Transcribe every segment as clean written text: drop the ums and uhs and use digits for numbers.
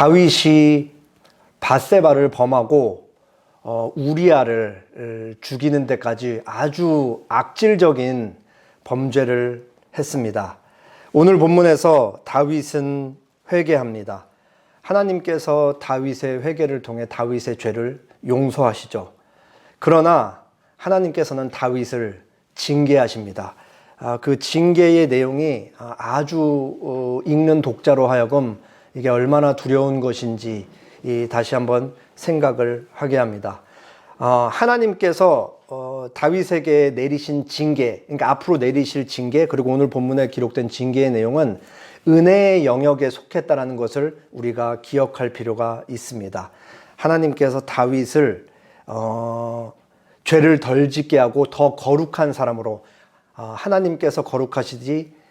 다윗이 밧세바를 범하고 우리아를 죽이는 데까지 아주 악질적인 범죄를 했습니다. 오늘 본문에서 다윗은 회개합니다. 하나님께서 다윗의 회개를 통해 다윗의 죄를 용서하시죠. 그러나 하나님께서는 다윗을 징계하십니다. 그 징계의 내용이 아주 읽는 독자로 하여금 이게 얼마나 두려운 것인지 다시 한번 생각을 하게 합니다. 하나님께서 다윗에게 내리신 징계, 그러니까 앞으로 내리실 징계, 그리고 오늘 본문에 기록된 징계의 내용은 은혜의 영역에 속했다는 것을 우리가 기억할 필요가 있습니다. 하나님께서 다윗을 죄를 덜 짓게 하고 더 거룩한 사람으로, 하나님께서 거룩하시지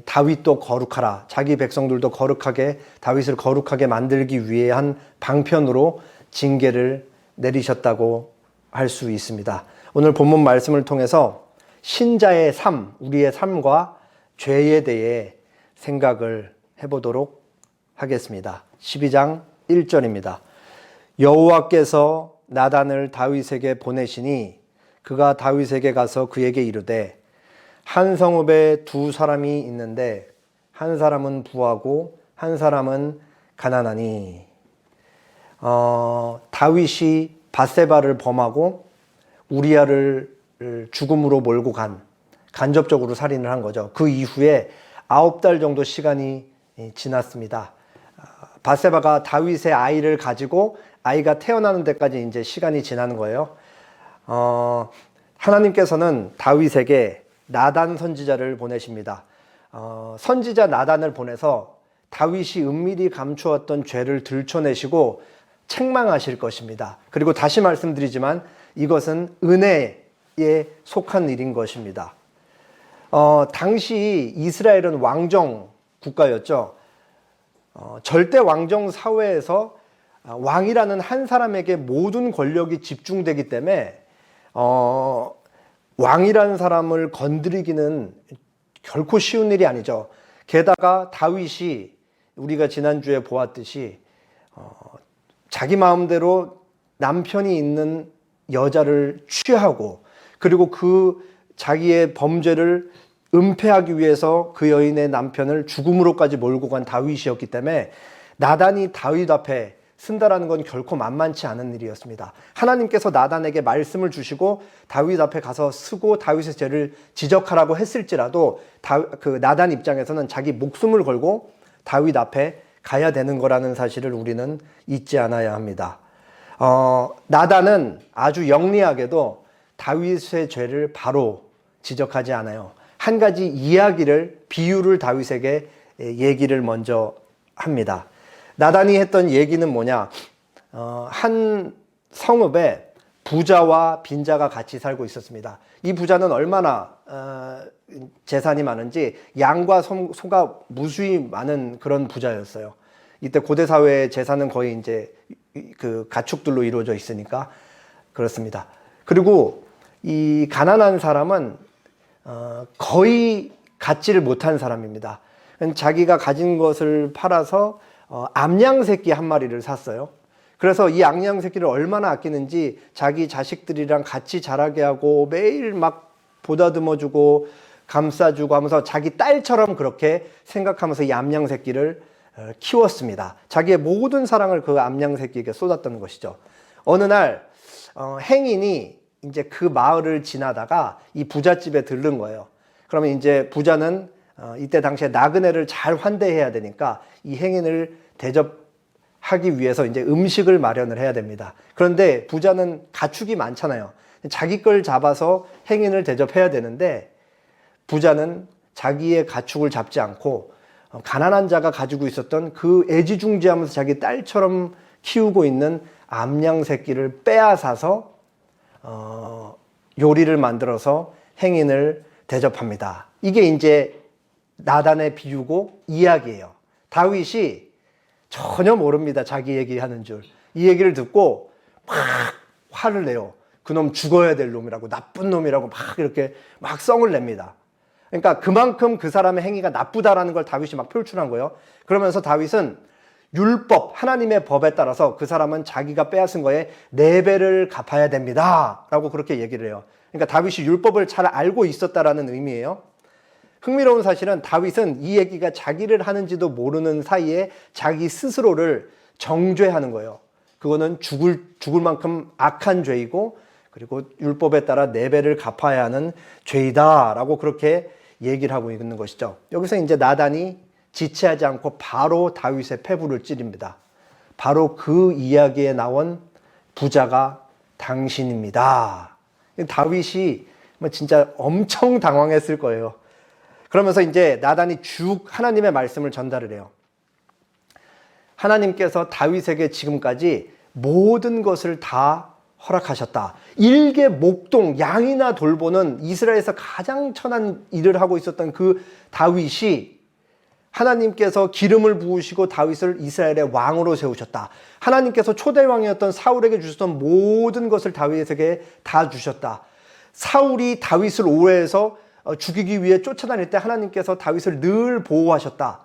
다윗도 거룩하라, 자기 백성들도 거룩하게, 다윗을 거룩하게 만들기 위해 한 방편으로 징계를 내리셨다고 할 수 있습니다. 오늘 본문 말씀을 통해서 신자의 삶, 우리의 삶과 죄에 대해 생각을 해보도록 하겠습니다. 12장 1절입니다. 여호와께서 나단을 다윗에게 보내시니 그가 다윗에게 가서 그에게 이르되 한 성읍에 두 사람이 있는데 한 사람은 부하고 한 사람은 가난하니. 다윗이 밧세바를 범하고 우리아를 죽음으로 몰고 간접적으로 살인을 한 거죠. 그 이후에 9달 정도 시간이 지났습니다. 밧세바가 다윗의 아이를 가지고 아이가 태어나는 데까지 이제 시간이 지나는 거예요. 하나님께서는 다윗에게 나단 선지자를 보내십니다. 선지자 나단을 보내서 다윗이 은밀히 감추었던 죄를 들춰내시고 책망하실 것입니다. 그리고 다시 말씀드리지만 이것은 은혜에 속한 일인 것입니다. 당시 이스라엘은 왕정 국가였죠. 절대 왕정 사회에서 왕이라는 한 사람에게 모든 권력이 집중되기 때문에 왕이라는 사람을 건드리기는 결코 쉬운 일이 아니죠. 게다가 다윗이 우리가 지난주에 보았듯이 자기 마음대로 남편이 있는 여자를 취하고, 그리고 그 자기의 범죄를 은폐하기 위해서 그 여인의 남편을 죽음으로까지 몰고 간 다윗이었기 때문에 나단이 다윗 앞에 쓴다라는 건 결코 만만치 않은 일이었습니다. 하나님께서 나단에게 말씀을 주시고 다윗 앞에 가서 쓰고 다윗의 죄를 지적하라고 했을지라도 그 나단 입장에서는 자기 목숨을 걸고 다윗 앞에 가야 되는 거라는 사실을 우리는 잊지 않아야 합니다. 나단은 아주 영리하게도 다윗의 죄를 바로 지적하지 않아요. 한 가지 비유를 다윗에게 얘기를 먼저 합니다. 나단이 했던 얘기는 뭐냐? 한 성읍에 부자와 빈자가 같이 살고 있었습니다. 이 부자는 얼마나 재산이 많은지 양과 소가 무수히 많은 그런 부자였어요. 이때 고대 사회의 재산은 거의 이제 그 가축들로 이루어져 있으니까 그렇습니다. 그리고 이 가난한 사람은 거의 갖지를 못한 사람입니다. 자기가 가진 것을 팔아서 암양 새끼 한 마리를 샀어요. 그래서 이 암양 새끼를 얼마나 아끼는지 자기 자식들이랑 같이 자라게 하고 매일 막 보다듬어주고 감싸주고 하면서 자기 딸처럼 그렇게 생각하면서 이 암양 새끼를 키웠습니다. 자기의 모든 사랑을 그 암양 새끼에게 쏟았던 것이죠. 어느 날 행인이 이제 그 마을을 지나다가 이 부잣집에 들른 거예요. 그러면 이제 부자는 이때 당시에 나그네를 잘 환대해야 되니까 이 행인을 대접하기 위해서 이제 음식을 마련을 해야 됩니다. 그런데 부자는 가축이 많잖아요. 자기 걸 잡아서 행인을 대접해야 되는데 부자는 자기의 가축을 잡지 않고 가난한 자가 가지고 있었던 그 애지중지하면서 자기 딸처럼 키우고 있는 암양 새끼를 빼앗아서 요리를 만들어서 행인을 대접합니다. 이게 이제 나단의 비유고 이야기예요. 다윗이 전혀 모릅니다. 자기 얘기하는 줄. 이 얘기를 듣고 막 화를 내요. 그놈 죽어야 될 놈이라고, 나쁜 놈이라고 막 이렇게 막 성을 냅니다. 그러니까 그만큼 그 사람의 행위가 나쁘다라는 걸 다윗이 막 표출한 거예요. 그러면서 다윗은 율법, 하나님의 법에 따라서 그 사람은 자기가 빼앗은 거에 4배를 갚아야 됩니다 라고 그렇게 얘기를 해요. 그러니까 다윗이 율법을 잘 알고 있었다라는 의미예요. 흥미로운 사실은 다윗은 이 얘기가 자기를 하는지도 모르는 사이에 자기 스스로를 정죄하는 거예요. 그거는 죽을 만큼 악한 죄이고, 그리고 율법에 따라 4배를 갚아야 하는 죄이다 라고 그렇게 얘기를 하고 있는 것이죠. 여기서 이제 나단이 지체하지 않고 바로 다윗의 폐부를 찌릅니다. 바로 그 이야기에 나온 부자가 당신입니다. 다윗이 진짜 엄청 당황했을 거예요. 그러면서 이제 나단이 쭉 하나님의 말씀을 전달을 해요. 하나님께서 다윗에게 지금까지 모든 것을 다 허락하셨다. 일개 목동, 양이나 돌보는 이스라엘에서 가장 천한 일을 하고 있었던 그 다윗이 하나님께서 기름을 부으시고 다윗을 이스라엘의 왕으로 세우셨다. 하나님께서 초대왕이었던 사울에게 주셨던 모든 것을 다윗에게 다 주셨다. 사울이 다윗을 오해해서 죽이기 위해 쫓아다닐 때 하나님께서 다윗을 늘 보호하셨다.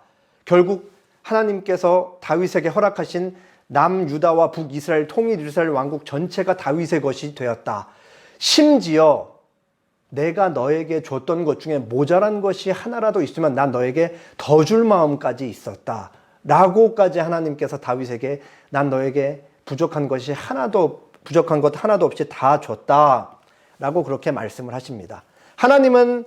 결국 하나님께서 다윗에게 허락하신 남유다와 북이스라엘 통일 이스라엘 왕국 전체가 다윗의 것이 되었다. 심지어 내가 너에게 줬던 것 중에 모자란 것이 하나라도 있으면 난 너에게 더 줄 마음까지 있었다 라고까지 하나님께서 다윗에게 난 너에게 부족한 것 하나도 없이 다 줬다 라고 그렇게 말씀을 하십니다. 하나님은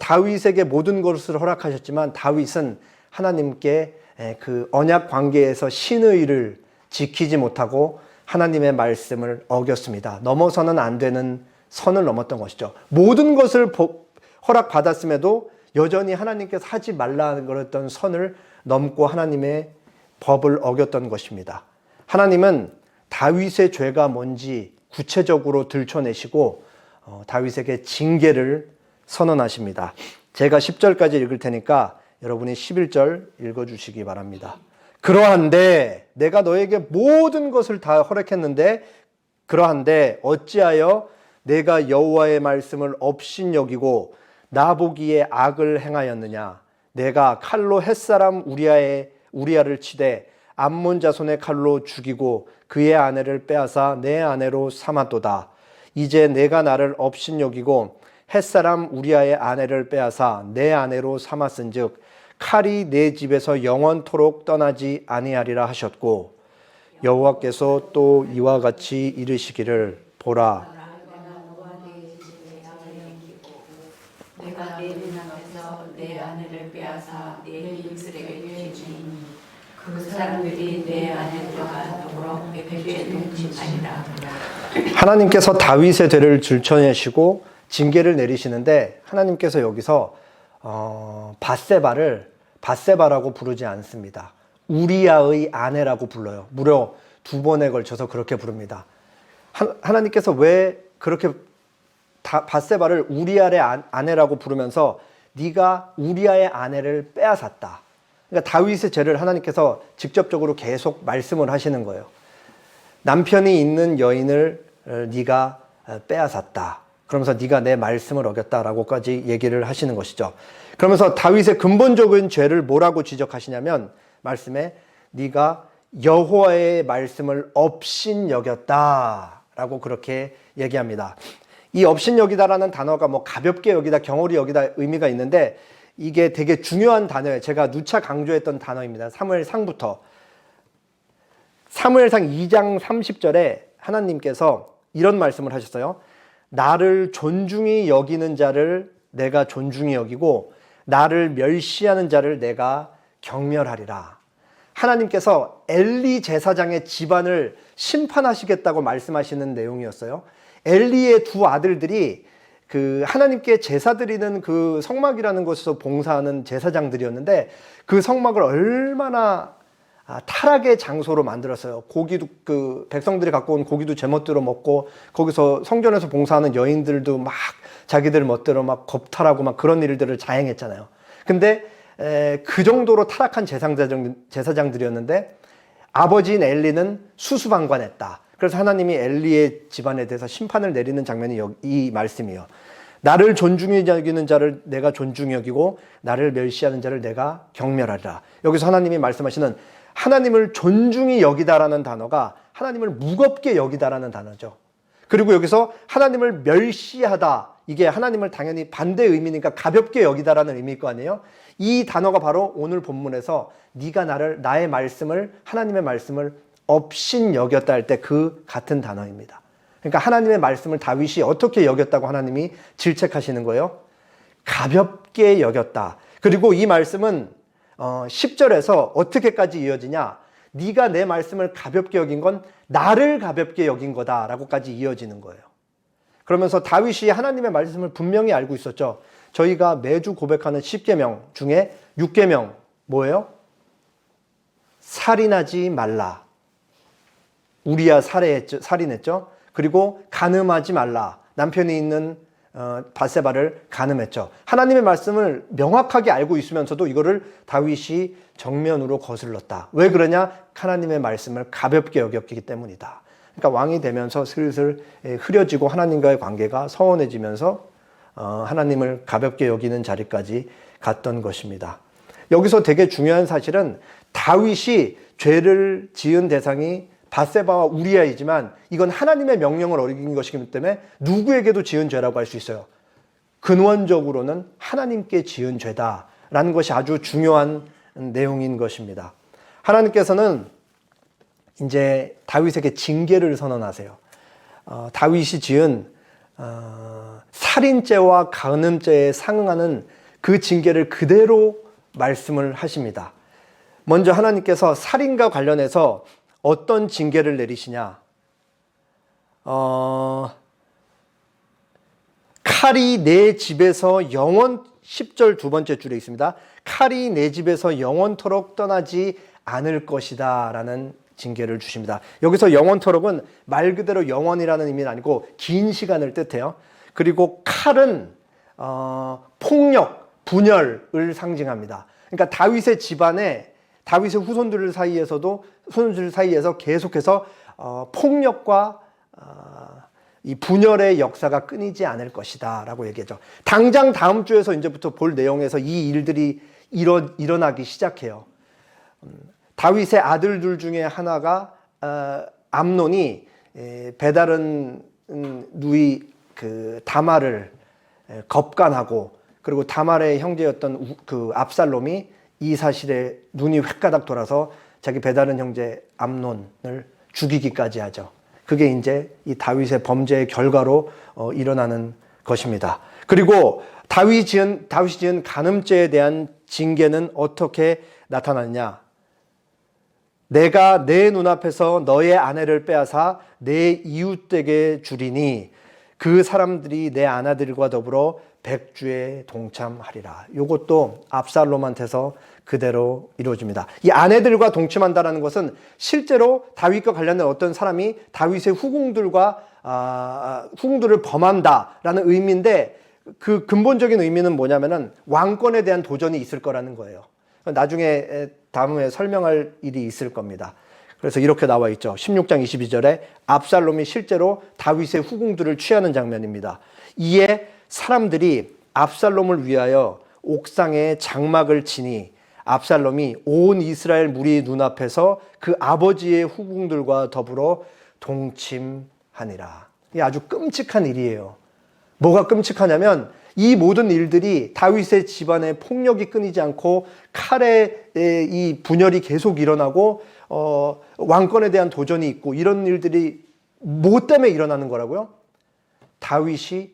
다윗에게 모든 것을 허락하셨지만 다윗은 하나님께 그 언약 관계에서 신의를 지키지 못하고 하나님의 말씀을 어겼습니다. 넘어서는 안 되는 선을 넘었던 것이죠. 모든 것을 허락받았음에도 여전히 하나님께서 하지 말라는 그랬던 선을 넘고 하나님의 법을 어겼던 것입니다. 하나님은 다윗의 죄가 뭔지 구체적으로 들춰내시고 다윗에게 징계를 선언하십니다. 제가 10절까지 읽을 테니까 여러분이 11절 읽어주시기 바랍니다. 그러한데 내가 너에게 모든 것을 다 허락했는데 그러한데 어찌하여 내가 여호와의 말씀을 업신여기고 나보기에 악을 행하였느냐. 내가 칼로 햇사람 우리아를 치되 암몬 자손의 칼로 죽이고 그의 아내를 빼앗아 내 아내로 삼았도다. 이제 내가 나를 업신여기고 햇사람 우리아의 아내를 빼앗아 내 아내로 삼았은즉 칼이 내 집에서 영원토록 떠나지 아니하리라 하셨고 여호와께서 또 이와 같이 이르시기를 보라 내가 내 눈앞에서 내 아내를 빼앗아 내 입술에게 주니 그 사람들이 내 아내들과 더불어 백주에 동침하리라. 하나님께서 다윗의 죄를 들춰내시고 징계를 내리시는데 하나님께서 여기서 밧세바라고 부르지 않습니다. 우리아의 아내라고 불러요. 무려 2번에 걸쳐서 그렇게 부릅니다. 하나님께서 왜 그렇게 밧세바를 우리아의 아내라고 부르면서 네가 우리아의 아내를 빼앗았다. 그러니까 다윗의 죄를 하나님께서 직접적으로 계속 말씀을 하시는 거예요. 남편이 있는 여인을 네가 빼앗았다. 그러면서 네가 내 말씀을 어겼다라고까지 얘기를 하시는 것이죠. 그러면서 다윗의 근본적인 죄를 뭐라고 지적하시냐면 말씀에 네가 여호와의 말씀을 업신여겼다라고 그렇게 얘기합니다. 이 업신여기다라는 단어가 뭐 가볍게 여기다 경홀히 여기다 의미가 있는데 이게 되게 중요한 단어예요. 제가 누차 강조했던 단어입니다. 사무엘상부터. 사무엘상 2장 30절에 하나님께서 이런 말씀을 하셨어요. 나를 존중히 여기는 자를 내가 존중히 여기고 나를 멸시하는 자를 내가 경멸하리라. 하나님께서 엘리 제사장의 집안을 심판하시겠다고 말씀하시는 내용이었어요. 엘리의 2 아들들이 그 하나님께 제사 드리는 그 성막이라는 곳에서 봉사하는 제사장들이었는데 그 성막을 얼마나 타락의 장소로 만들었어요. 고기도 그 백성들이 갖고 온 고기도 제멋대로 먹고 거기서 성전에서 봉사하는 여인들도 막 자기들 멋대로 막 겁탈하고 막 그런 일들을 자행했잖아요. 근데 그 정도로 타락한 제사장들이었는데 아버지인 엘리는 수수방관했다. 그래서 하나님이 엘리의 집안에 대해서 심판을 내리는 장면이 이 말씀이에요. 나를 존중히 여기는 자를 내가 존중히 여기고 나를 멸시하는 자를 내가 경멸하리라. 여기서 하나님이 말씀하시는 하나님을 존중히 여기다라는 단어가 하나님을 무겁게 여기다라는 단어죠. 그리고 여기서 하나님을 멸시하다, 이게 하나님을 당연히 반대 의미니까 가볍게 여기다라는 의미일 거 아니에요. 이 단어가 바로 오늘 본문에서 네가 나의 말씀을, 하나님의 말씀을 업신 여겼다 할 때 그 같은 단어입니다. 그러니까 하나님의 말씀을 다윗이 어떻게 여겼다고 하나님이 질책하시는 거예요? 가볍게 여겼다. 그리고 이 말씀은 10절에서 어떻게까지 이어지냐? 네가 내 말씀을 가볍게 여긴 건 나를 가볍게 여긴 거다라고까지 이어지는 거예요. 그러면서 다윗이 하나님의 말씀을 분명히 알고 있었죠. 저희가 매주 고백하는 10계명 중에 6계명 뭐예요? 살인하지 말라. 우리야 살인했죠. 그리고 간음하지 말라. 남편이 있는 밧세바를 간음했죠. 하나님의 말씀을 명확하게 알고 있으면서도 이거를 다윗이 정면으로 거슬렀다. 왜 그러냐? 하나님의 말씀을 가볍게 여겼기 때문이다. 그러니까 왕이 되면서 슬슬 흐려지고 하나님과의 관계가 서운해지면서 하나님을 가볍게 여기는 자리까지 갔던 것입니다. 여기서 되게 중요한 사실은 다윗이 죄를 지은 대상이 밧세바와 우리아이지만 이건 하나님의 명령을 어긴 것이기 때문에 누구에게도 지은 죄라고 할 수 있어요. 근원적으로는 하나님께 지은 죄다라는 것이 아주 중요한 내용인 것입니다. 하나님께서는 이제 다윗에게 징계를 선언하세요. 다윗이 지은 살인죄와 간음죄에 상응하는 그 징계를 그대로 말씀을 하십니다. 먼저 하나님께서 살인과 관련해서 어떤 징계를 내리시냐? 칼이 내 집에서 10절 두 번째 줄에 있습니다. 칼이 내 집에서 영원토록 떠나지 않을 것이다 라는 징계를 주십니다. 여기서 영원토록은 말 그대로 영원이라는 의미는 아니고 긴 시간을 뜻해요. 그리고 칼은 폭력, 분열을 상징합니다. 그러니까 다윗의 집안에 다윗의 후손들 사이에서 계속해서 폭력과 이 분열의 역사가 끊이지 않을 것이다 라고 얘기하죠. 당장 다음 주에서 이제부터 볼 내용에서 이 일들이 일어나기 시작해요. 다윗의 아들들 중에 하나가 암논이 배다른 누이 그 다말을 겁간하고, 그리고 다말의 형제였던 그 압살롬이 이 사실에 눈이 획가닥 돌아서 자기 배다른 형제 암논을 죽이기까지 하죠. 그게 이제 이 다윗의 범죄의 결과로 일어나는 것입니다. 그리고 다윗이 지은 간음죄에 대한 징계는 어떻게 나타났냐? 내가 내 눈앞에서 너의 아내를 빼앗아 내 이웃에게 주리니 그 사람들이 내 아내들과 더불어 백주에 동참하리라. 이것도 압살롬한테서 그대로 이루어집니다. 이 아내들과 동침한다는 것은 실제로 다윗과 관련된 어떤 사람이 다윗의 후궁들을 범한다라는 의미인데, 그 근본적인 의미는 뭐냐면은 왕권에 대한 도전이 있을 거라는 거예요. 나중에 다음에 설명할 일이 있을 겁니다. 그래서 이렇게 나와 있죠. 16장 22절에 압살롬이 실제로 다윗의 후궁들을 취하는 장면입니다. 이에 사람들이 압살롬을 위하여 옥상에 장막을 치니 압살롬이 온 이스라엘 무리 눈앞에서 그 아버지의 후궁들과 더불어 동침하니라. 이게 아주 끔찍한 일이에요. 뭐가 끔찍하냐면 이 모든 일들이 다윗의 집안의 폭력이 끊이지 않고 칼의 이 분열이 계속 일어나고 왕권에 대한 도전이 있고, 이런 일들이 뭐 때문에 일어나는 거라고요? 다윗이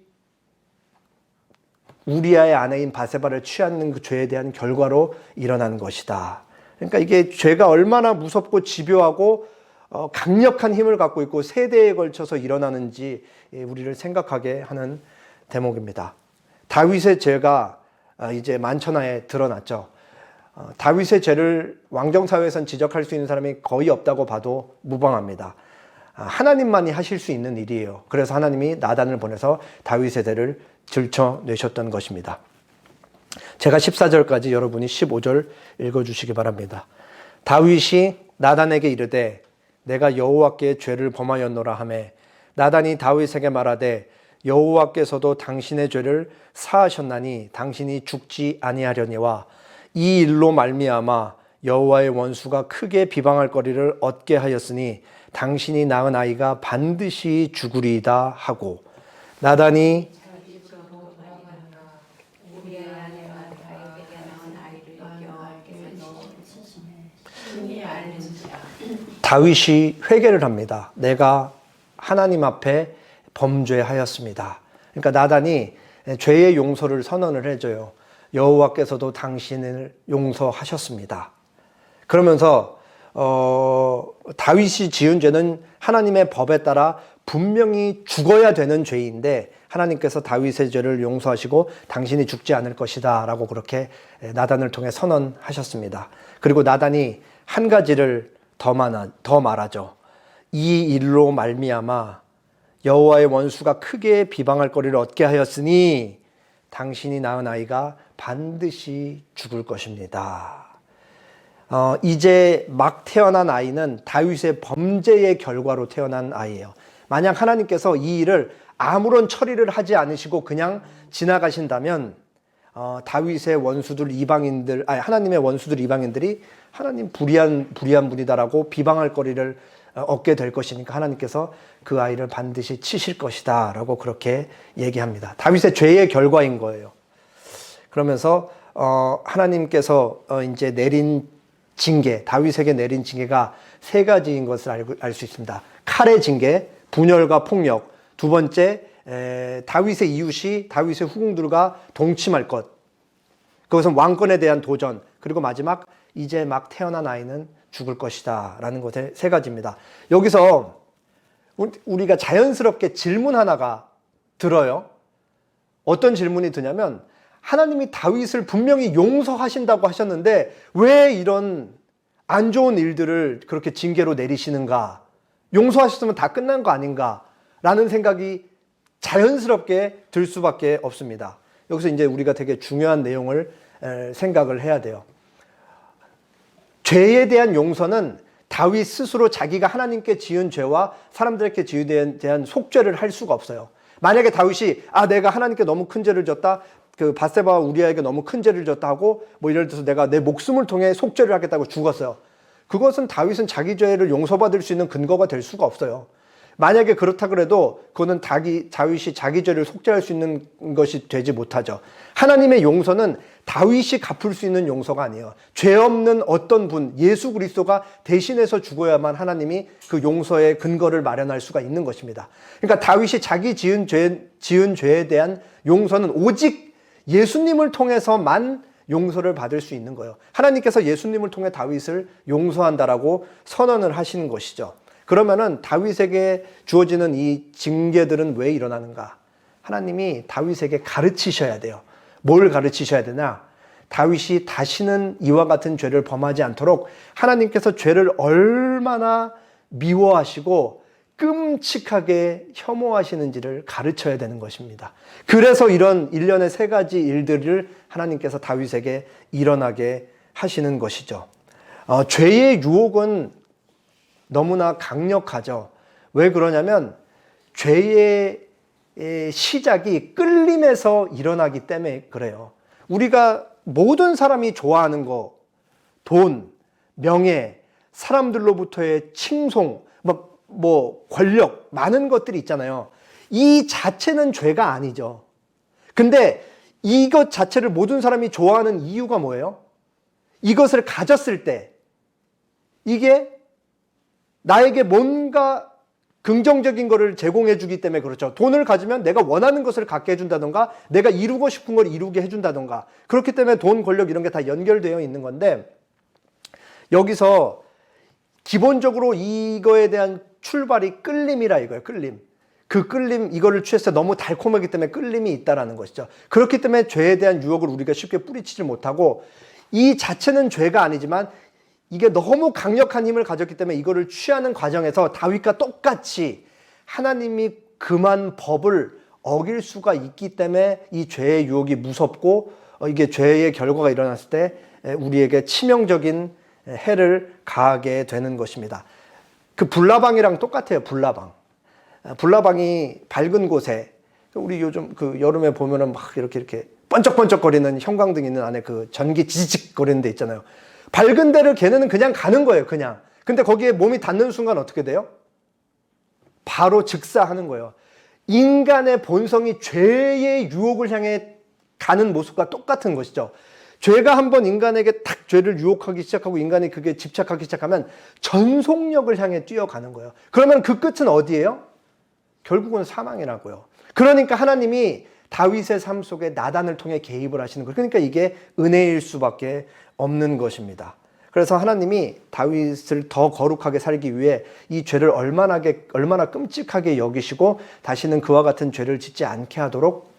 우리아의 아내인 밧세바를 취하는 그 죄에 대한 결과로 일어난 것이다. 그러니까 이게 죄가 얼마나 무섭고 집요하고 강력한 힘을 갖고 있고 세대에 걸쳐서 일어나는지 우리를 생각하게 하는 대목입니다. 다윗의 죄가 이제 만천하에 드러났죠. 다윗의 죄를 왕정사회에선 지적할 수 있는 사람이 거의 없다고 봐도 무방합니다. 하나님만이 하실 수 있는 일이에요. 그래서 하나님이 나단을 보내서 다윗의 죄를 들춰내셨던 것입니다. 제가 14절까지 여러분이 15절 읽어주시기 바랍니다. 다윗이 나단에게 이르되 내가 여호와께 죄를 범하였노라 하매 나단이 다윗에게 말하되 여호와께서도 당신의 죄를 사하셨나니 당신이 죽지 아니하려니와 이 일로 말미암아 여호와의 원수가 크게 비방할 거리를 얻게 하였으니 당신이 낳은 아이가 반드시 죽으리이다 하고 나단이 우리의 아내와 다윗에게 낳은 아이를 여호와께서 친히 알는지라. 다윗이 회개를 합니다. 내가 하나님 앞에 범죄하였습니다. 그러니까 나단이 죄의 용서를 선언을 해줘요. 여호와께서도 당신을 용서하셨습니다. 그러면서 다윗이 지은 죄는 하나님의 법에 따라 분명히 죽어야 되는 죄인데 하나님께서 다윗의 죄를 용서하시고 당신이 죽지 않을 것이다 라고 그렇게 나단을 통해 선언하셨습니다. 그리고 나단이 한 가지를 더 말하죠. 이 일로 말미암아 여호와의 원수가 크게 비방할 거리를 얻게 하였으니 당신이 낳은 아이가 반드시 죽을 것입니다. 이제 막 태어난 아이는 다윗의 범죄의 결과로 태어난 아이예요. 만약 하나님께서 이 일을 아무런 처리를 하지 않으시고 그냥 지나가신다면 다윗의 원수들 이방인들, 하나님의 원수들 이방인들이 하나님 불의한 분이다라고 비방할 거리를 얻게 될 것이니까 하나님께서 그 아이를 반드시 치실 것이다 라고 그렇게 얘기합니다. 다윗의 죄의 결과인 거예요. 그러면서 하나님께서 이제 내린 징계, 다윗에게 내린 징계가 세 가지인 것을 알 수 있습니다. 칼의 징계, 분열과 폭력, 두 번째 다윗의 이웃이 다윗의 후궁들과 동침할 것, 그것은 왕권에 대한 도전, 그리고 마지막 이제 막 태어난 아이는 죽을 것이다 라는 것의 세 가지입니다. 여기서 우리가 자연스럽게 질문 하나가 들어요. 어떤 질문이 드냐면 하나님이 다윗을 분명히 용서하신다고 하셨는데 왜 이런 안 좋은 일들을 그렇게 징계로 내리시는가? 용서하셨으면 다 끝난 거 아닌가? 라는 생각이 자연스럽게 들 수밖에 없습니다. 여기서 이제 우리가 되게 중요한 내용을 생각을 해야 돼요. 죄에 대한 용서는 다윗 스스로 자기가 하나님께 지은 죄와 사람들에게 대한 속죄를 할 수가 없어요. 만약에 다윗이 내가 하나님께 너무 큰 죄를 졌다, 그 밧세바와 우리아에게 너무 큰 죄를 졌다 하고 뭐 예를 들어서 내가 내 목숨을 통해 속죄를 하겠다고 죽었어요. 그것은 다윗은 자기 죄를 용서받을 수 있는 근거가 될 수가 없어요. 만약에 그렇다 그래도 그거는 다윗이 자기 죄를 속죄할 수 있는 것이 되지 못하죠. 하나님의 용서는 다윗이 갚을 수 있는 용서가 아니에요. 죄 없는 어떤 분, 예수 그리스도가 대신해서 죽어야만 하나님이 그 용서의 근거를 마련할 수가 있는 것입니다. 그러니까 다윗이 자기 지은 죄에 대한 용서는 오직 예수님을 통해서만 용서를 받을 수 있는 거예요. 하나님께서 예수님을 통해 다윗을 용서한다라고 선언을 하시는 것이죠. 그러면은 다윗에게 주어지는 이 징계들은 왜 일어나는가? 하나님이 다윗에게 가르치셔야 돼요. 뭘 가르치셔야 되나? 다윗이 다시는 이와 같은 죄를 범하지 않도록 하나님께서 죄를 얼마나 미워하시고 끔찍하게 혐오하시는지를 가르쳐야 되는 것입니다. 그래서 이런 일련의 세 가지 일들을 하나님께서 다윗에게 일어나게 하시는 것이죠. 죄의 유혹은 너무나 강력하죠. 왜 그러냐면 죄의 시작이 끌림에서 일어나기 때문에 그래요. 우리가 모든 사람이 좋아하는 거, 돈, 명예, 사람들로부터의 칭송, 권력, 많은 것들이 있잖아요. 이 자체는 죄가 아니죠. 근데 이것 자체를 모든 사람이 좋아하는 이유가 뭐예요? 이것을 가졌을 때 이게 나에게 뭔가 긍정적인 것을 제공해 주기 때문에 그렇죠. 돈을 가지면 내가 원하는 것을 갖게 해준다던가 내가 이루고 싶은 걸 이루게 해준다던가 그렇기 때문에 돈, 권력 이런 게 다 연결되어 있는 건데 여기서 기본적으로 이거에 대한 출발이 끌림이라 이거예요. 끌림. 그 끌림, 이거를 취했을 때 너무 달콤하기 때문에 끌림이 있다라는 것이죠. 그렇기 때문에 죄에 대한 유혹을 우리가 쉽게 뿌리치지 못하고 이 자체는 죄가 아니지만 이게 너무 강력한 힘을 가졌기 때문에 이거를 취하는 과정에서 다윗과 똑같이 하나님이 금한 법을 어길 수가 있기 때문에 이 죄의 유혹이 무섭고 이게 죄의 결과가 일어났을 때 우리에게 치명적인 해를 가하게 되는 것입니다. 그 불나방이랑 똑같아요. 불나방이 밝은 곳에 우리 요즘 그 여름에 보면은 막 이렇게 번쩍번쩍거리는 형광등 있는 안에 그 전기 지직거리는 데 있잖아요. 밝은 데를 걔네는 그냥 가는 거예요, 그냥. 근데 거기에 몸이 닿는 순간 어떻게 돼요? 바로 즉사하는 거예요. 인간의 본성이 죄의 유혹을 향해 가는 모습과 똑같은 것이죠. 죄가 한번 인간에게 탁 죄를 유혹하기 시작하고 인간이 그게 집착하기 시작하면 전속력을 향해 뛰어가는 거예요. 그러면 그 끝은 어디예요? 결국은 사망이라고요. 그러니까 하나님이 다윗의 삶 속에 나단을 통해 개입을 하시는 거예요. 그러니까 이게 은혜일 수밖에 없는 것입니다. 그래서 하나님이 다윗을 더 거룩하게 살기 위해 이 죄를 얼마나 끔찍하게 여기시고 다시는 그와 같은 죄를 짓지 않게 하도록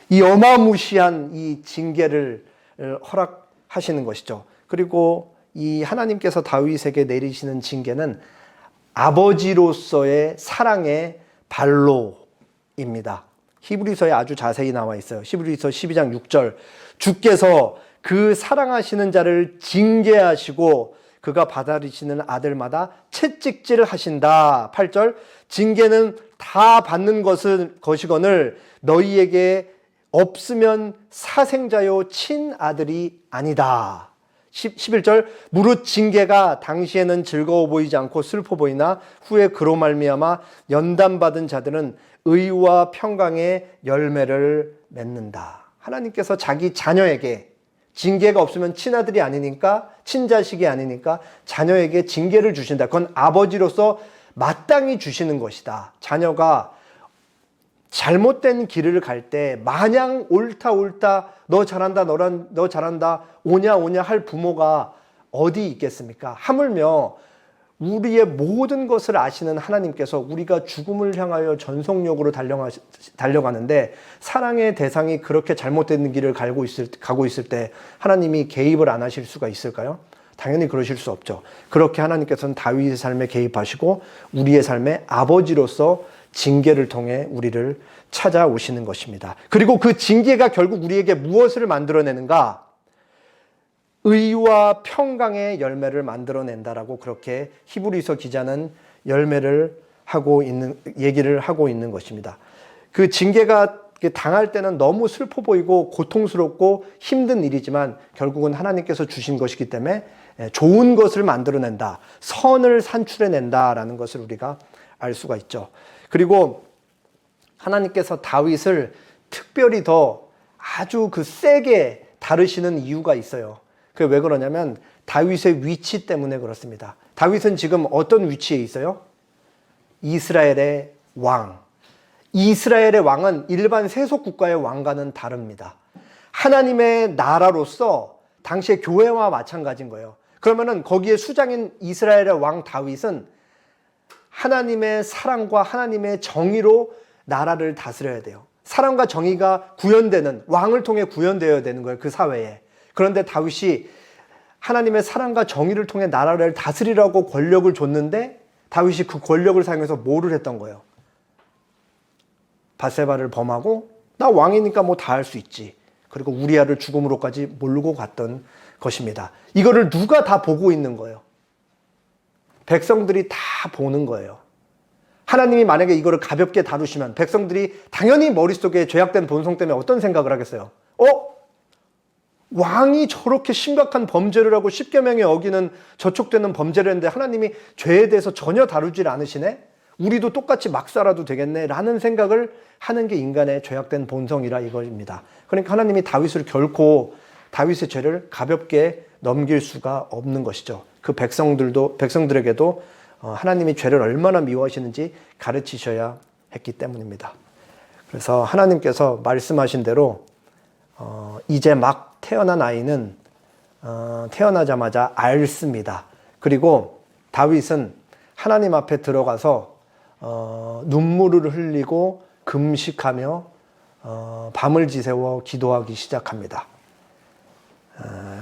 이 어마무시한 이 징계를 허락하시는 것이죠. 그리고 이 하나님께서 다윗에게 내리시는 징계는 아버지로서의 사랑의 발로입니다. 히브리서에 아주 자세히 나와 있어요. 히브리서 12장 6절. 주께서 그 사랑하시는 자를 징계하시고 그가 받아들이시는 아들마다 채찍질 하신다. 8절. 징계는 다 받는 것이거늘 너희에게 없으면 사생자요 친아들이 아니다. 11절. 무릇 징계가 당시에는 즐거워 보이지 않고 슬퍼 보이나 후에 그로 말미암아 연단받은 자들은 의와 평강의 열매를 맺는다. 하나님께서 자기 자녀에게 징계가 없으면 친아들이 아니니까 친자식이 아니니까 자녀에게 징계를 주신다. 그건 아버지로서 마땅히 주시는 것이다. 자녀가 잘못된 길을 갈 때 마냥 옳다 너 잘한다 너 잘한다 오냐 할 부모가 어디 있겠습니까? 하물며 우리의 모든 것을 아시는 하나님께서 우리가 죽음을 향하여 전속력으로 달려가는데 사랑의 대상이 그렇게 잘못된 길을 가고 있을 때 하나님이 개입을 안 하실 수가 있을까요? 당연히 그러실 수 없죠. 그렇게 하나님께서는 다윗의 삶에 개입하시고 우리의 삶에 아버지로서 징계를 통해 우리를 찾아오시는 것입니다. 그리고 그 징계가 결국 우리에게 무엇을 만들어내는가? 의와 평강의 열매를 만들어낸다라고 그렇게 히브리서 기자는 얘기를 하고 있는 것입니다. 그 징계가 당할 때는 너무 슬퍼 보이고 고통스럽고 힘든 일이지만 결국은 하나님께서 주신 것이기 때문에 좋은 것을 만들어낸다. 선을 산출해낸다라는 것을 우리가 알 수가 있죠. 그리고 하나님께서 다윗을 특별히 더 아주 세게 다루시는 이유가 있어요. 그게 왜 그러냐면 다윗의 위치 때문에 그렇습니다. 다윗은 지금 어떤 위치에 있어요? 이스라엘의 왕. 이스라엘의 왕은 일반 세속 국가의 왕과는 다릅니다. 하나님의 나라로서 당시의 교회와 마찬가지인 거예요. 그러면은 거기에 수장인 이스라엘의 왕 다윗은 하나님의 사랑과 하나님의 정의로 나라를 다스려야 돼요. 사랑과 정의가 구현되는 왕을 통해 구현되어야 되는 거예요. 그 사회에. 그런데 다윗이 하나님의 사랑과 정의를 통해 나라를 다스리라고 권력을 줬는데 다윗이 그 권력을 사용해서 뭐를 했던 거예요? 밧세바를 범하고 나 왕이니까 뭐 다 할 수 있지. 그리고 우리아를 죽음으로까지 몰고 갔던 것입니다. 이거를 누가 다 보고 있는 거예요? 백성들이 다 보는 거예요. 하나님이 만약에 이거를 가볍게 다루시면 백성들이 당연히 머릿속에 죄악된 본성 때문에 어떤 생각을 하겠어요? 왕이 저렇게 심각한 범죄를 하고 십계명에 어기는 저촉되는 범죄를 했는데 하나님이 죄에 대해서 전혀 다루질 않으시네? 우리도 똑같이 막 살아도 되겠네? 라는 생각을 하는 게 인간의 죄악된 본성이라 이거입니다. 그러니까 하나님이 결코 다윗의 죄를 가볍게 넘길 수가 없는 것이죠. 그 백성들에게도 하나님이 죄를 얼마나 미워하시는지 가르치셔야 했기 때문입니다. 그래서 하나님께서 말씀하신 대로 이제 막 태어난 아이는 태어나자마자 앓습니다. 그리고 다윗은 하나님 앞에 들어가서 눈물을 흘리고 금식하며 밤을 지새워 기도하기 시작합니다.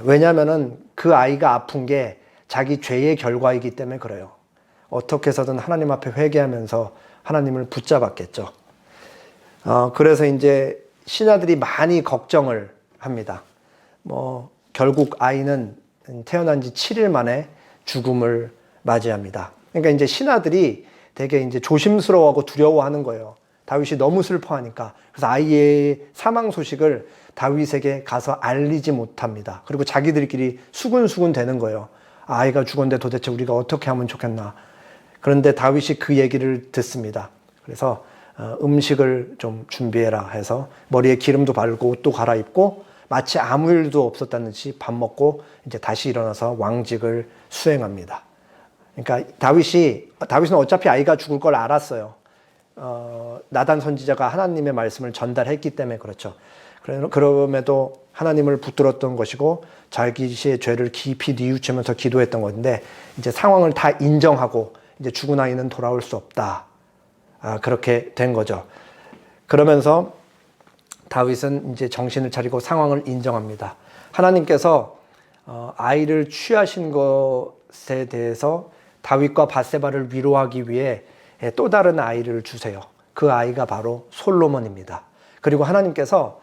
왜냐하면 그 아이가 아픈 게 자기 죄의 결과이기 때문에 그래요. 어떻게 해서든 하나님 앞에 회개하면서 하나님을 붙잡았겠죠. 그래서 이제 신하들이 많이 걱정을 합니다. 결국 아이는 태어난 지 7일 만에 죽음을 맞이합니다. 그러니까 이제 신하들이 되게 이제 조심스러워하고 두려워하는 거예요. 다윗이 너무 슬퍼하니까. 그래서 아이의 사망 소식을 다윗에게 가서 알리지 못합니다. 그리고 자기들끼리 수군수군 되는 거예요. 아이가 죽었는데 도대체 우리가 어떻게 하면 좋겠나. 그런데 다윗이 그 얘기를 듣습니다. 그래서 음식을 좀 준비해라 해서 머리에 기름도 바르고 옷도 갈아입고 마치 아무 일도 없었다는 듯이 밥 먹고 이제 다시 일어나서 왕직을 수행합니다. 그러니까 다윗은 어차피 아이가 죽을 걸 알았어요. 나단 선지자가 하나님의 말씀을 전달했기 때문에 그렇죠. 그럼에도 하나님을 붙들었던 것이고 자기의 죄를 깊이 뉘우치면서 기도했던 건데 이제 상황을 다 인정하고 이제 죽은 아이는 돌아올 수 없다. 그렇게 된 거죠. 그러면서 다윗은 이제 정신을 차리고 상황을 인정합니다. 하나님께서 아이를 취하신 것에 대해서 다윗과 밧세바를 위로하기 위해 또 다른 아이를 주세요. 그 아이가 바로 솔로몬입니다. 그리고 하나님께서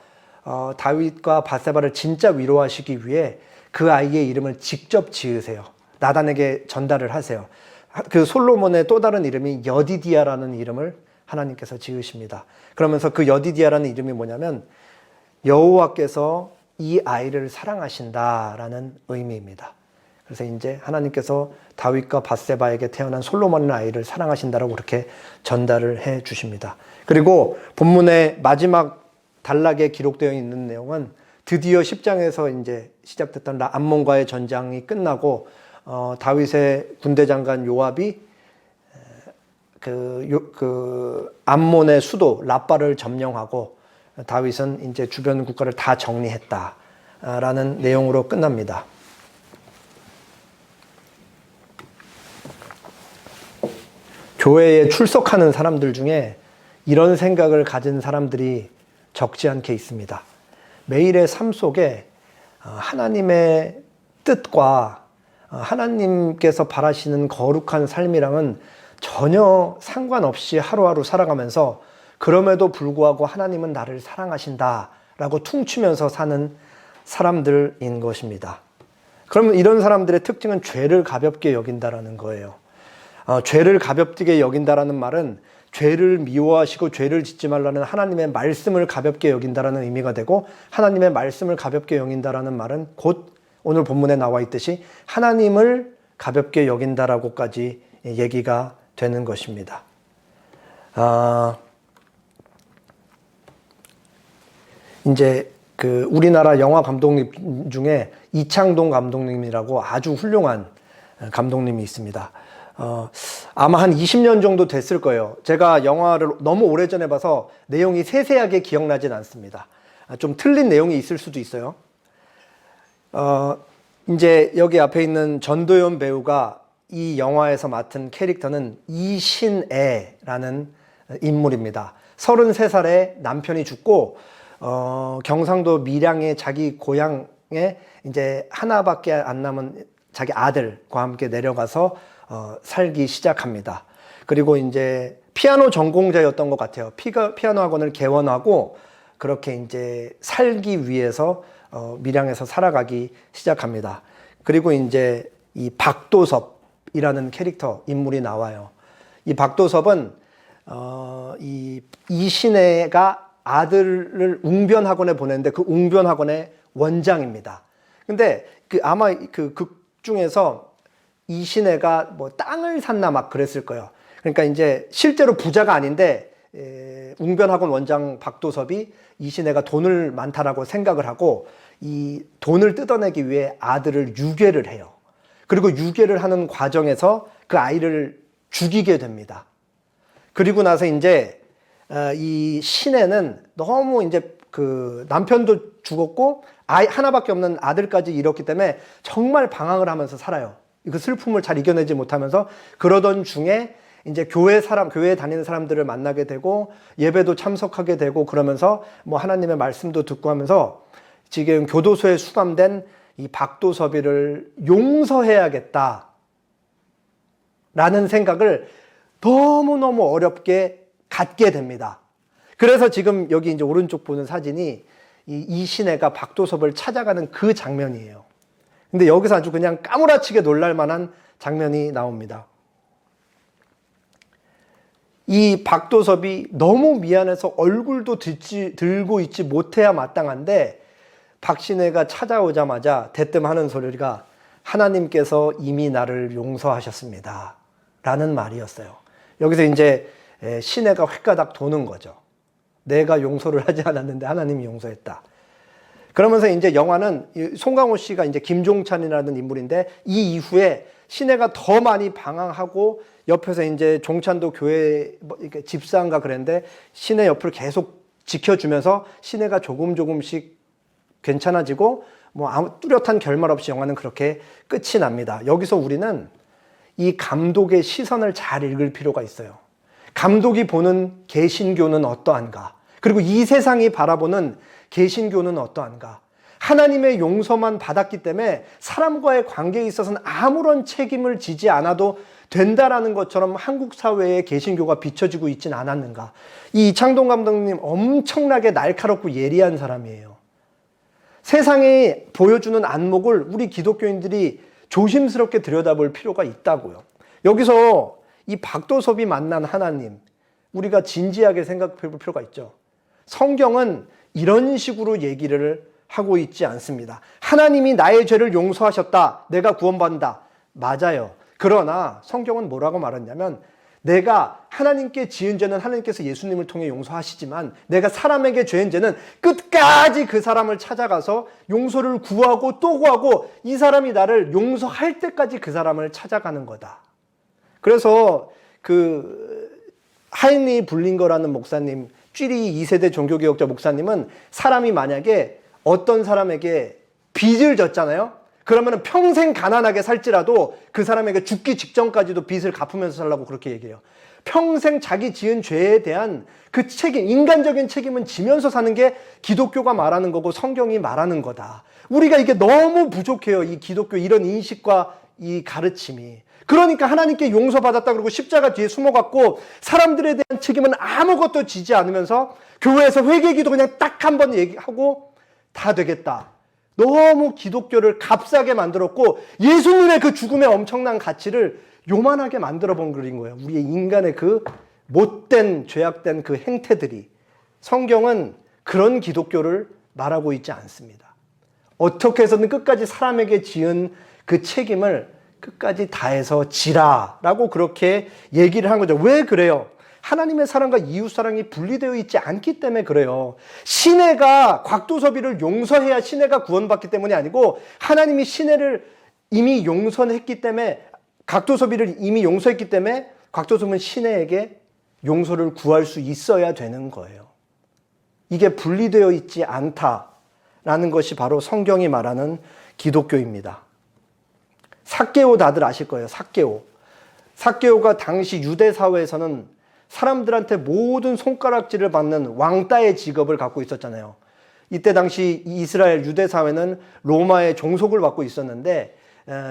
다윗과 밧세바를 진짜 위로하시기 위해 그 아이의 이름을 직접 지으세요. 나단에게 전달을 하세요. 그 솔로몬의 또 다른 이름이 여디디아라는 이름을 하나님께서 지으십니다. 그러면서 그 여디디아라는 이름이 뭐냐면 여호와께서 이 아이를 사랑하신다라는 의미입니다. 그래서 이제 하나님께서 다윗과 밧세바에게 태어난 솔로몬의 아이를 사랑하신다라고 그렇게 전달을 해 주십니다. 그리고 본문의 마지막 단락에 기록되어 있는 내용은 드디어 10장에서 이제 시작됐던 암몬과의 전장이 끝나고 다윗의 군대 장관 요압이 암몬의 수도 라빠를 점령하고 다윗은 이제 주변 국가를 다 정리했다라는 내용으로 끝납니다. 교회에 출석하는 사람들 중에 이런 생각을 가진 사람들이 적지 않게 있습니다. 매일의 삶 속에 하나님의 뜻과 하나님께서 바라시는 거룩한 삶이랑은 전혀 상관없이 하루하루 살아가면서 그럼에도 불구하고 하나님은 나를 사랑하신다라고 퉁치면서 사는 사람들인 것입니다. 그러면 이런 사람들의 특징은 죄를 가볍게 여긴다라는 거예요. 죄를 가볍게 여긴다라는 말은 죄를 미워하시고 죄를 짓지 말라는 하나님의 말씀을 가볍게 여긴다라는 의미가 되고, 하나님의 말씀을 가볍게 여긴다라는 말은 곧 오늘 본문에 나와 있듯이 하나님을 가볍게 여긴다라고까지 얘기가 되는 것입니다. 이제 우리나라 영화 감독님 중에 이창동 감독님이라고 아주 훌륭한 감독님이 있습니다. 아마 한 20년 정도 됐을 거예요. 제가 영화를 너무 오래전에 봐서 내용이 세세하게 기억나진 않습니다. 좀 틀린 내용이 있을 수도 있어요. 이제 여기 앞에 있는 전도연 배우가 이 영화에서 맡은 캐릭터는 이신애라는 인물입니다. 33살에 남편이 죽고 경상도 밀양의 자기 고향에 이제 하나밖에 안 남은 자기 아들과 함께 내려가서 살기 시작합니다. 그리고 이제 피아노 전공자였던 것 같아요. 피아노 학원을 개원하고 그렇게 이제 살기 위해서 밀양에서 살아가기 시작합니다. 그리고 이제 이 박도섭이라는 캐릭터 인물이 나와요. 이 박도섭은 이 이신애가 아들을 웅변학원에 보냈는데 그 웅변학원의 원장입니다. 근데 아마 그 극 중에서 이신애가 뭐 땅을 샀나 막 그랬을 거예요. 그러니까 이제 실제로 부자가 아닌데 웅변학원 원장 박도섭이 이신애가 돈을 많다라고 생각을 하고 이 돈을 뜯어내기 위해 아들을 유괴를 해요. 그리고 유괴를 하는 과정에서 그 아이를 죽이게 됩니다. 그리고 나서 이제 이 신애는 너무 이제 그 남편도 죽었고 아이 하나밖에 없는 아들까지 잃었기 때문에 정말 방황을 하면서 살아요. 그 슬픔을 잘 이겨내지 못하면서 그러던 중에 이제 교회에 다니는 사람들을 만나게 되고 예배도 참석하게 되고 그러면서 뭐 하나님의 말씀도 듣고 하면서 지금 교도소에 수감된 이 박도섭이를 용서해야겠다라는 생각을 너무너무 어렵게 갖게 됩니다. 그래서 지금 여기 이제 오른쪽 보는 사진이 이신애가 박도섭을 찾아가는 그 장면이에요. 근데 여기서 아주 그냥 까무라치게 놀랄 만한 장면이 나옵니다. 이 박도섭이 너무 미안해서 얼굴도 들고 있지 못해야 마땅한데 박신혜가 찾아오자마자 대뜸 하는 소리가 하나님께서 이미 나를 용서하셨습니다 라는 말이었어요. 여기서 이제 신혜가 획가닥 도는 거죠. 내가 용서를 하지 않았는데 하나님이 용서했다. 그러면서 이제 영화는 송강호 씨가 이제 김종찬이라는 인물인데 이 이후에 신혜가 더 많이 방황하고 옆에서 이제 종찬도 교회 집사인가 그랬는데 신혜 옆을 계속 지켜주면서 신혜가 조금씩 괜찮아지고 뭐 아무 뚜렷한 결말 없이 영화는 그렇게 끝이 납니다. 여기서 우리는 이 감독의 시선을 잘 읽을 필요가 있어요. 감독이 보는 개신교는 어떠한가? 그리고 이 세상이 바라보는 개신교는 어떠한가? 하나님의 용서만 받았기 때문에 사람과의 관계에 있어서는 아무런 책임을 지지 않아도 된다라는 것처럼 한국 사회에 개신교가 비춰지고 있진 않았는가? 이 이창동 감독님 엄청나게 날카롭고 예리한 사람이에요. 세상에 보여주는 안목을 우리 기독교인들이 조심스럽게 들여다볼 필요가 있다고요. 여기서 이 박도섭이 만난 하나님, 우리가 진지하게 생각해 볼 필요가 있죠. 성경은 이런 식으로 얘기를 하고 있지 않습니다. 하나님이 나의 죄를 용서하셨다. 내가 구원받는다. 맞아요. 그러나 성경은 뭐라고 말했냐면 내가 하나님께 지은 죄는 하나님께서 예수님을 통해 용서하시지만 내가 사람에게 죄인 죄는 끝까지 그 사람을 찾아가서 용서를 구하고 또 구하고 이 사람이 나를 용서할 때까지 그 사람을 찾아가는 거다. 그래서 그 하인리 블링거라는 목사님, 쥐리 2세대 종교개혁자 목사님은 사람이 만약에 어떤 사람에게 빚을 졌잖아요. 그러면 평생 가난하게 살지라도 그 사람에게 죽기 직전까지도 빚을 갚으면서 살라고 그렇게 얘기해요. 평생 자기 지은 죄에 대한 그 책임, 인간적인 책임은 지면서 사는 게 기독교가 말하는 거고 성경이 말하는 거다. 우리가 이게 너무 부족해요. 이 기독교 이런 인식과 이 가르침이. 그러니까 하나님께 용서받았다 그러고 십자가 뒤에 숨어갖고 사람들에 대한 책임은 아무것도 지지 않으면서 교회에서 회개기도 그냥 딱 한 번 얘기하고 다 되겠다. 너무 기독교를 값싸게 만들었고 예수님의 그 죽음의 엄청난 가치를 요만하게 만들어 본 글인 거예요. 우리의 인간의 그 못된 죄악된 그 행태들이. 성경은 그런 기독교를 말하고 있지 않습니다. 어떻게 해서든 끝까지 사람에게 지은 그 책임을 끝까지 다해서 지라라고 그렇게 얘기를 한 거죠. 왜 그래요? 하나님의 사랑과 이웃 사랑이 분리되어 있지 않기 때문에 그래요. 신혜가 곽도섭이를 용서해야 신혜가 구원받기 때문이 아니고 하나님이 신혜를 이미 용서했기 때문에 곽도섭이를 이미 용서했기 때문에 곽도섭은 신혜에게 용서를 구할 수 있어야 되는 거예요. 이게 분리되어 있지 않다라는 것이 바로 성경이 말하는 기독교입니다. 삭개오 다들 아실 거예요. 삭개오가 당시 유대 사회에서는 사람들한테 모든 손가락질을 받는 왕따의 직업을 갖고 있었잖아요. 이때 당시 이스라엘 유대 사회는 로마의 종속을 받고 있었는데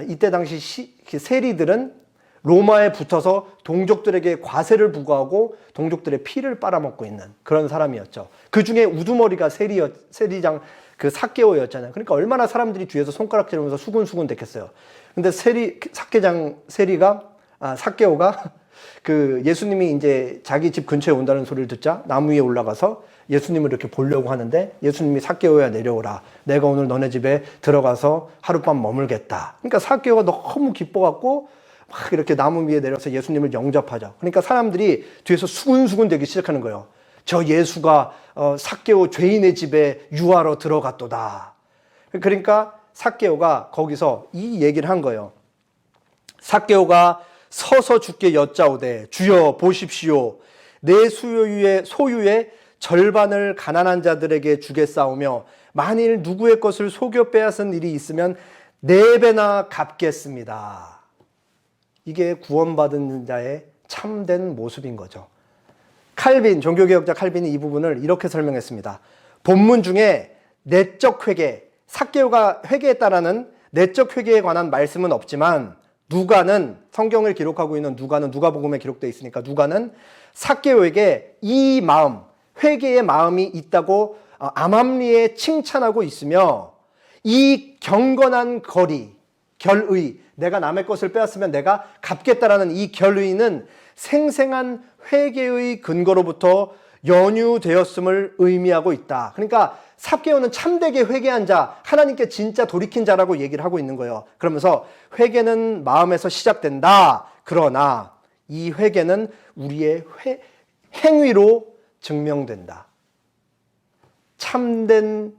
이때 당시 세리들은 로마에 붙어서 동족들에게 과세를 부과하고 동족들의 피를 빨아먹고 있는 그런 사람이었죠. 그 중에 우두머리가 세리장 그 삭개오였잖아요. 그러니까 얼마나 사람들이 뒤에서 손가락질하면서 수군수군 됐겠어요. 근데 삭개오가 그 예수님이 이제 자기 집 근처에 온다는 소리를 듣자 나무 위에 올라가서 예수님을 이렇게 보려고 하는데 예수님이 삭개오야 내려오라. 내가 오늘 너네 집에 들어가서 하룻밤 머물겠다. 그러니까 삭개오가 너무 기뻐갖고 막 이렇게 나무 위에 내려서 예수님을 영접하자. 그러니까 사람들이 뒤에서 수군수군 되기 시작하는 거예요. 저 예수가 삭개오 죄인의 집에 유하러 들어갔도다. 그러니까 삭개오가 거기서 이 얘기를 한 거예요. 삭개오가 서서 주께 여짜오되 주여 보십시오. 내 소유의 절반을 가난한 자들에게 주겠사오며 만일 누구의 것을 속여 빼앗은 일이 있으면 4배나 갚겠습니다. 이게 구원받은 자의 참된 모습인 거죠. 종교개혁자 칼빈이 이 부분을 이렇게 설명했습니다. 본문 중에 내적 회개, 삭개오가 회개했다라는 내적 회개에 관한 말씀은 없지만 누가는 성경을 기록하고 있는 누가복음에 기록되어 있으니까 누가는 삭개오에게 이 마음, 회개의 마음이 있다고 암암리에 칭찬하고 있으며 이 경건한 결의, 내가 남의 것을 빼앗으면 내가 갚겠다라는 이 결의는 생생한 회개의 근거로부터 연유되었음을 의미하고 있다. 그러니까 삭개오는 참되게 회개한 자, 하나님께 진짜 돌이킨 자라고 얘기를 하고 있는 거예요. 그러면서 회개는 마음에서 시작된다. 그러나 이 회개는 우리의 행위로 증명된다. 참된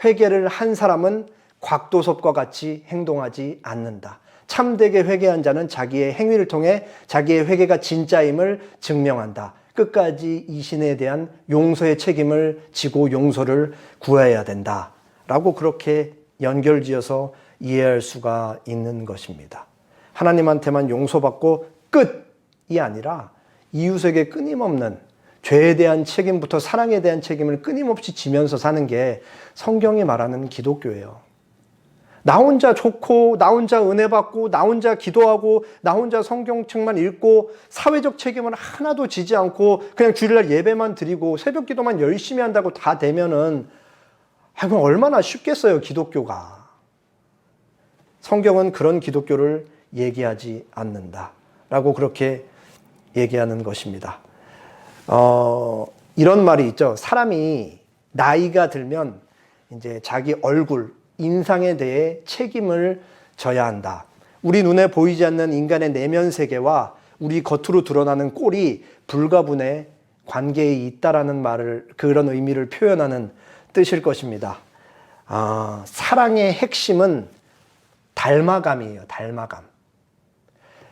회개를 한 사람은 곽도섭과 같이 행동하지 않는다. 참되게 회개한 자는 자기의 행위를 통해 자기의 회개가 진짜임을 증명한다. 끝까지 이 신에 대한 용서의 책임을 지고 용서를 구해야 된다. 라고 그렇게 연결지어서 이해할 수가 있는 것입니다. 하나님한테만 용서받고 끝이 아니라 이웃에게 끊임없는 죄에 대한 책임부터 사랑에 대한 책임을 끊임없이 지면서 사는 게 성경이 말하는 기독교예요. 나 혼자 좋고, 나 혼자 은혜 받고, 나 혼자 기도하고, 나 혼자 성경책만 읽고, 사회적 책임을 하나도 지지 않고, 그냥 주일날 예배만 드리고, 새벽 기도만 열심히 한다고 다 되면은, 그럼 얼마나 쉽겠어요, 기독교가. 성경은 그런 기독교를 얘기하지 않는다. 라고 그렇게 얘기하는 것입니다. 이런 말이 있죠. 사람이 나이가 들면 이제 자기 얼굴, 인상에 대해 책임을 져야 한다. 우리 눈에 보이지 않는 인간의 내면 세계와 우리 겉으로 드러나는 꼴이 불가분의 관계에 있다라는 말을, 그런 의미를 표현하는 뜻일 것입니다. 사랑의 핵심은 닮아감이에요. 닮아감.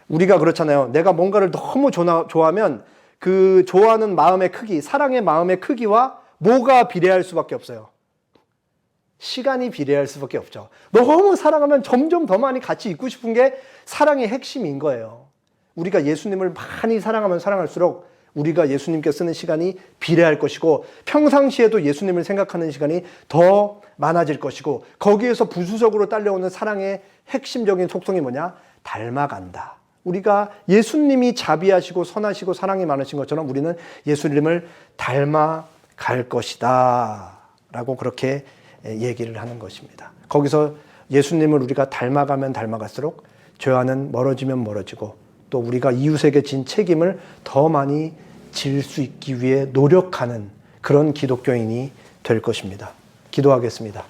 우리가 그렇잖아요. 내가 뭔가를 너무 좋아하면 그 좋아하는 마음의 크기, 사랑의 마음의 크기와 뭐가 비례할 수밖에 없어요. 시간이 비례할 수밖에 없죠. 너무 사랑하면 점점 더 많이 같이 있고 싶은 게 사랑의 핵심인 거예요. 우리가 예수님을 많이 사랑하면 사랑할수록 우리가 예수님께 쓰는 시간이 비례할 것이고, 평상시에도 예수님을 생각하는 시간이 더 많아질 것이고, 거기에서 부수적으로 딸려오는 사랑의 핵심적인 속성이 뭐냐? 닮아간다. 우리가 예수님이 자비하시고 선하시고 사랑이 많으신 것처럼 우리는 예수님을 닮아갈 것이다 라고 그렇게 얘기를 하는 것입니다. 거기서 예수님을 우리가 닮아가면 닮아갈수록 죄와는 멀어지면 멀어지고, 또 우리가 이웃에게 진 책임을 더 많이 질 수 있기 위해 노력하는 그런 기독교인이 될 것입니다. 기도하겠습니다.